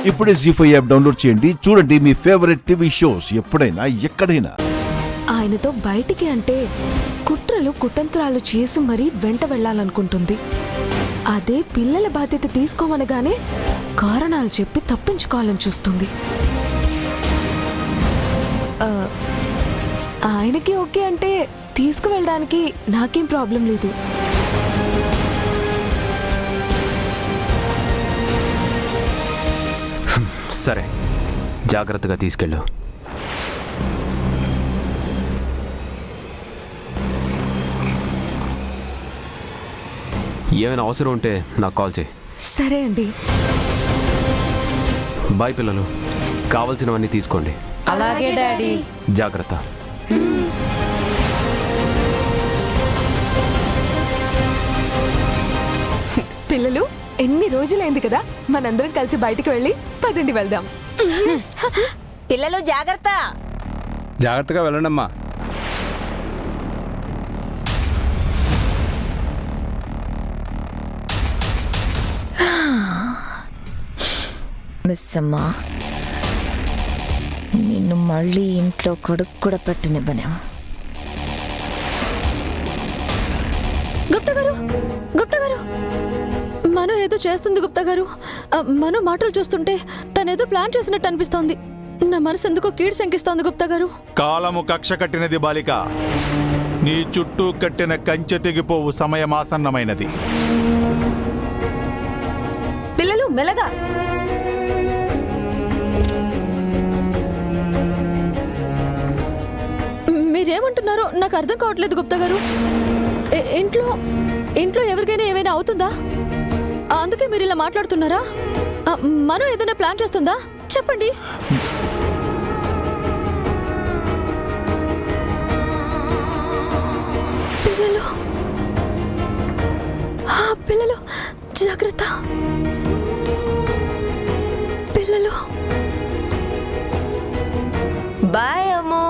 ఇప్పుడే జీ5 app download చేయండి. చూడండి మీ ఫేవరెట్ టీవీ షోస్ ఎప్పుడైనా ఎక్కడైనా. ఆయనతో బయటికి అంటే కుట్రలు కుతంత్రాలు చేసి మరీ వెంట వెళ్లాలనుకుంటుంది. అదే పిల్లల బాధ్యత తీసుకోమనగానే కారణాలు చెప్పి తప్పించుకోవాలని చూస్తుంది. ఆయనకి ఓకే అంటే తీసుకువెళ్ళడానికి నాకేం ప్రాబ్లం లేదు. సరే, జాగ్రత్తగా తీసుకెళ్ళు. ఏమైనా అవసరం ఉంటే నాకు కాల్ చేయి. సరే అండి. బాయ్ పిల్లలు, కావలసినవన్నీ తీసుకోండి. అలాగే డాడీ. జాగ్రత్త. పిల్లలు, ఎన్ని రోజులైంది కదా మనందరం కలిసి బయటికి వెళ్ళి పదండి వెళ్దాం. పిల్లలు జాగ్రత్త. జాగ్రత్తగా వెళ్ళండమ్మా. మిస్ అమ్మా, నిన్ను మళ్ళీ ఇంట్లో కొడుకు కూడా పెట్టనివ్వనేమో. గుప్తా గారు, గుప్తా గారు, మను ఏదో చేస్తుంది గుప్తా గారు. మను మాటలు చూస్తుంటే తనేదో ప్లాన్ చేసినట్టు అనిపిస్తోంది. నా మనసు ఎందుకో కీడు శంకిస్తోంది గుప్తా గారు. కాలము కక్ష కట్టినది బాలిక. నీ చుట్టూ కట్టిన కంచె తెగిపోవు సమయమాసన్నమైనది. పిల్లలు మెల్లగా. మీరేమంటున్నారో నాకు అర్థం కావట్లేదు గుప్తా గారు. ఇంట్లో ఎవరికైనా ఏమైనా అవుతుందా? అందుకే మీరు ఇలా మాట్లాడుతున్నారా? మనం ఏదైనా ప్లాన్ చేస్తుందా? చెప్పండి. పిల్లలు జాగ్రత్త. పిల్లలు బాయ్ అమ్మో.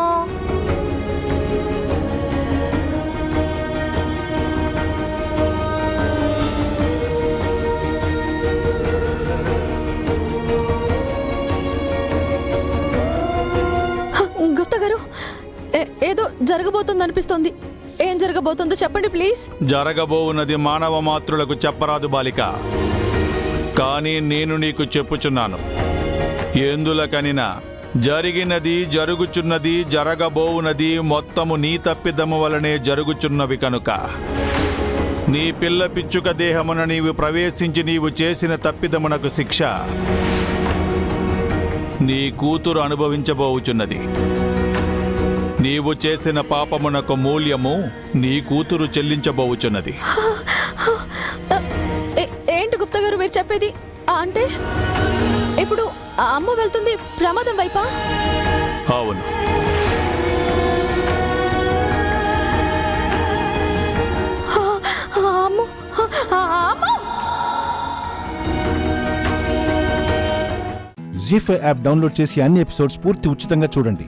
గుప్తా గారు, ఏదో జరగబోతుంది అనిపిస్తోంది. ఏం జరగబోతుందో చెప్పండి ప్లీజ్. జరగబోవున్నది మానవ మాతృలకు చెప్పరాదు బాలిక. కానీ నేను నీకు చెప్పుచున్నాను. ఎందులకనినా జరిగినది, జరుగుచున్నది, జరగబోవున్నది మొత్తము నీ తప్పిదము వలనే జరుగుచున్నవి కనుక నీ పిల్ల పిచ్చుక దేహమున నీవు ప్రవేశించి నీవు చేసిన తప్పిదమునకు శిక్ష నీ కూతురు అనుభవించబోవుచున్నది. నీవు చేసిన పాపమునకు మూల్యము నీ కూతురు చెల్లించబోవుచున్నది. ఏంటి గుప్తా గారు మీరు చెప్పేది? అంటే ఇప్పుడు అమ్మ వెళ్తుంది ప్రమాదం వైపా? అవును. జీ5 యాప్ డౌన్లోడ్ చేసి అన్ని ఎపిసోడ్స్ పూర్తి ఉచితంగా చూడండి.